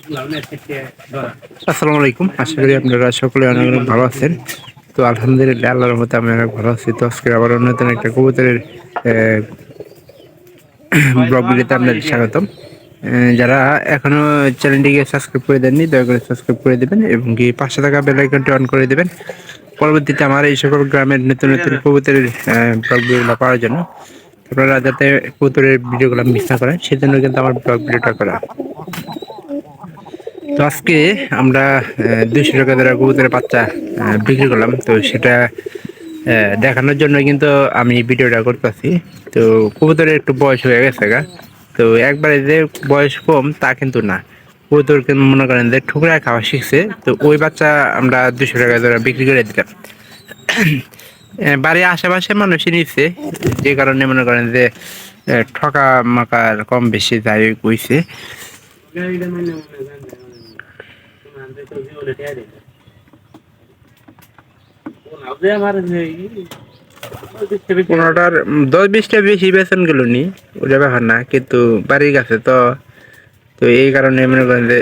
আসসালামু আলাইকুম, আশা করি আপনারা সকলে অনেক অনেক ভালো আছেন। তো আলহামদুলিল্লাহ, আল্লাহর রহমতে আমি অনেক ভালো আছি। তো আজকে আবার নতুন একটা কবুতরের ব্লগ ভিডিওতে আপনাদের স্বাগতম। যারা এখনো চ্যানেলটিকে সাবস্ক্রাইব করে দেননি, দয়া করে সাবস্ক্রাইব করে দেবেন এবং কি পাশে থাকা বেল আইকনটি অন করে দেবেন পরবর্তীতে আমার এই সকল গ্রামের নতুন নতুন কবুতরের ব্লগ ভিডিওগুলো পাওয়ার জন্য। আপনারা যাতে কবুতরের ভিডিওগুলো মিস না করেন সেজন্য কিন্তু আমার ব্লগ ভিডিওটা করা। তো আজকে আমরা 200 টাকা ধরে কবুতরের বাচ্চা বিক্রি করলাম। তো সেটা দেখানোর জন্য কিন্তু আমি ভিডিওটা করতেছি। তো কবুতরের একটু বয়স হয়ে গেছে গা। তো একবারে যে বয়স কম তা কিন্তু না, কবুতর কিন্তু মনে করেন যে ঠুকরা খাওয়া শিখছে। তো ওই বাচ্চা আমরা 200 টাকা ধরে বিক্রি করে দিলাম। বাড়ির আশেপাশে মানুষই নিচ্ছে, যে কারণে মনে করেন যে ঠকা মাকার কম বেশি যাই কইছে। পনেরোটার 10-20টা বেশি বেতন গুলো নি, ওটা ব্যাপার না, কিন্তু বাড়ির কাছে তো তো এই কারণে মনে করেন যে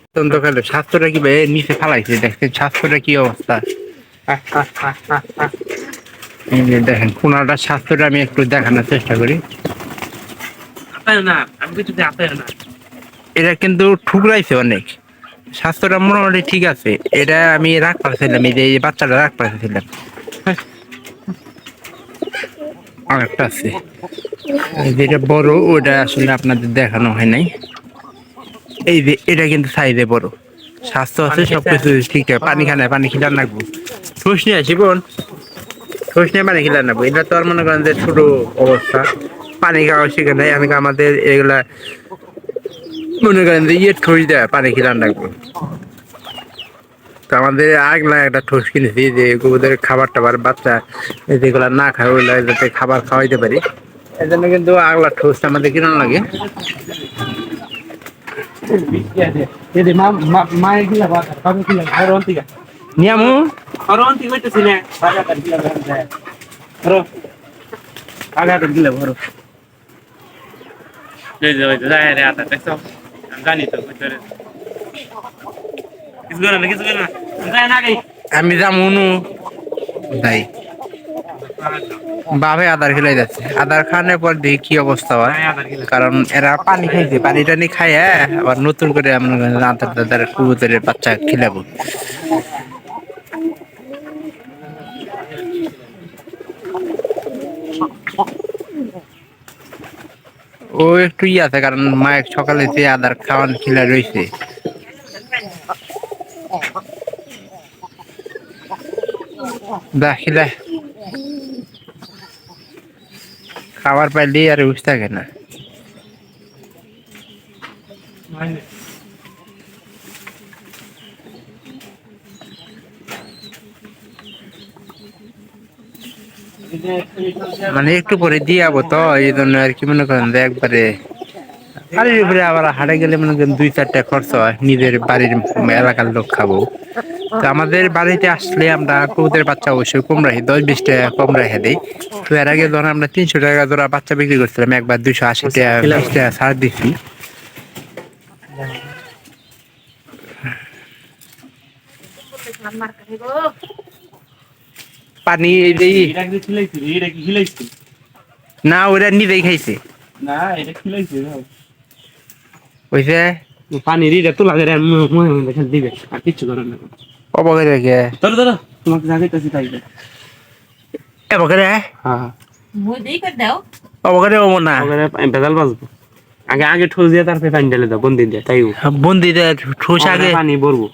অত্যন্ত খেলো। স্বাস্থ্যটা কি ভাই নিচে ফালাইছে, দেখছেন স্বাস্থ্যটা কি অবস্থা। এই যে দেখেন পনেরোটার স্বাস্থ্যটা আমি একটু দেখানোর চেষ্টা করি। এটা কিন্তু ঠুকরাইছে অনেক, স্বাস্থ্যটা মোটামুটি ঠিক আছে। এটা আমি রাখ পারছিলাম, এই যে এই বাচ্চাটা রাখ পারছিলাম। আরেকটা আছে যেটা বড়, ওটা আসলে আপনাদের দেখানো হয় নাই। এই যে এটা কিন্তু সাইজে বড়, স্বাস্থ্য আছে, সবকিছু ঠিকঠাক। পানি খায় না, পানি খিলার রাখবো। ঠোস নিয়ে আসি বোন, ঠোস নিয়ে পানি খিলার রাখবো। এটা তো আর মনে করেন যে ছোট অবস্থা, পানি খাওয়া শিখে নাই। আমি আমাদের এগুলা মনে করেন যে ঠোস দেয় পানি খিলার রাখবো। তো আমাদের আগলা একটা ঠোস কিনেছি, যে গরুদের খাবার টাবার বাচ্চা যেগুলা না খায় ওইগুলা যাতে খাবার খাওয়াইতে পারি, এই জন্য কিন্তু আগলা ঠোস আমাদের কিনা লাগে। নিয়ামু আমি যামুনু তাই বাবে আদার খেলাই যাচ্ছে। আদার খাওয়ানোর পর দেখি কি অবস্থা হয়, কারণ এরা পানি খাইছে, পানি টানি খাই আবার নতুন করে আদার দাদার কবুতরের বাচ্চা খিলাবো। ও একটু আছে, কারণ মায়ের সকালে যে আদার খাওয়ান খিলা রয়েছে। খিলা খাবার পাইলে আর উঠে থাকে না। মানে একটু পরে দিয়ে যাবো, তো এই জন্য আর কি মনে করেন যে একবারে বাড়ির উপরে আবার হাটে গেলে মনে করেন 2-4টা খরচ হয়, নিজের বাড়ির এলাকার লোক খাবো। তো আমাদের বাড়িতে আসলে আমরা কবুতরের বাচ্চা অবশ্যই কম রাখি, 10-20 টাকা কম রেখে দিই। তো এর আগে ধরো আমরা 300 টাকা ধরা বাচ্চা বিক্রি করছিলাম, একবার 280 টাকা 20 টাকা ছাড় দিচ্ছি। পানি না, ওরা নিজেই খাইছে না, এটা খিলাইছে পানি দিয়ে তো লাগে দিবে আর কিচ্ছু করার না। অবকে রেখে ধরো ধরো তোমাকে জাগাইতেছি তাই অবকে রে। হ্যাঁ মই দেই কর দাও, অবকে রে না, অবকে বেজাল বাজবো। আগে আগে ঠোস দিয়ে তারপরে পানি ঢেলে দাও, বন্দি দিয়ে, তাই বন্দি দিয়ে ঠোস আগে পানি ভরবো।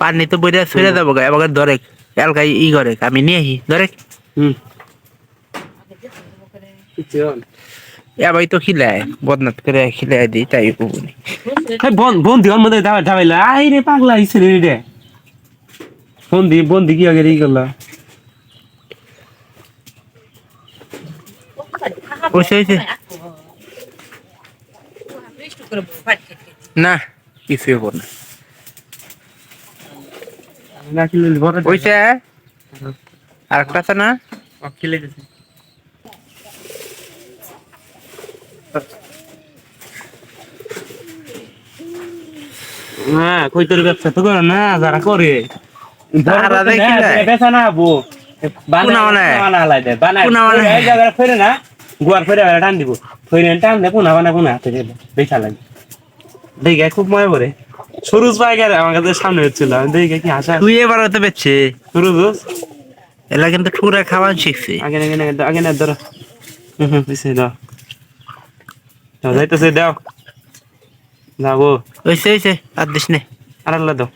পানি তো বইরা ছুঁড়ে দেবো গা, এবার ধরে এলকাই ই করে আমি নিয়ে আসি ধরে। এবার তো খিলায় বদনাত করে খিলাই দিই, তাই কবুনি বন্দি ওর মধ্যে ধাবাইলা। আই রে পাগলা আইছে রে, বন্দি বন্দি কি আগে ই করলা না, কিছুই হবো না। আর একটা আছে না? খেলে দিছে না কই তোর ব্যবসা তো করে না যারা করে তারা দেখি না। বেচা না বো কোনা মানে? বানা লাই দে বানা কোনা মানে? এই জায়গা ফেরে না গুয়ার ফেরে টান দিব ফেরে টান দে কোনা বানা কোনা হাতে দে বেচা লাগে দেখে খুব মজা করে সুরুজ ভাই গেলে আমার কাছে সামনে হচ্ছিল আমি দেখে কি হাসা তুই এবার হতে পেরেছে সুরুজ এলা কিন্তু ঠুরা খাওয়া শিখছে। আগে না ধরো দিছে দাও দাও যাইতেছে দাও যাবো হয়েছে আর দিস নে। আর আল্লাহ দাও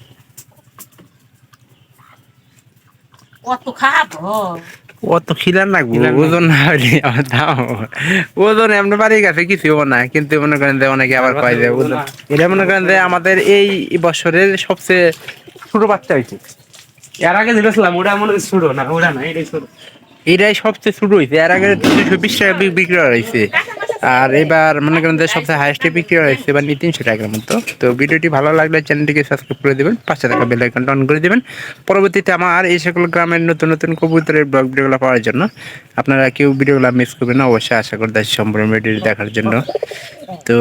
কত খাবো ও তো খিলার লাগবো খিলার লাগবো। ওজন না হইলে আমার দাম ওজন এমনি বাড়ি গেছে কিছু হবো না কিন্তু মনে করেন যে অনেকে আবার কয় যে ওজন এটা মনে করেন যে আমাদের এই বছরের সবচেয়ে ছোট বাচ্চা হয়েছে। এর আগে দিয়েছিলাম ওটা মনে হয় ছোট না ওটা না এটাই ছোট এটাই সবচেয়ে ছোট হয়েছে এর আগে 220 টাকা বিক্রি হয়েছে আর এবার মনে করেন যে সবচেয়ে হাইস্টে বিক্রি হয়েছে এবার 300 টাকার মতো। তো ভিডিওটি ভালো লাগলে চ্যানেলটিকে সাবস্ক্রাইব করে দেবেন পাশে থাকা বেল আইকনটা অন করে দেবেন পরবর্তীতে আমার এই সকল গ্রামের নতুন নতুন কবুতরের ব্লগ ভিডিওগুলো পাওয়ার জন্য আপনারা কেউ ভিডিওগুলো মিস করবেন না অবশ্যই আশা করতেছি সম্পূর্ণ ভিডিওটি দেখার জন্য। তো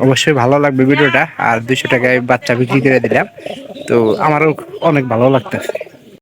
অবশ্যই ভালো লাগবে ভিডিওটা আর 200 টাকায় বাচ্চা বিক্রি করে দিলাম তো আমারও অনেক ভালো লাগতেছে।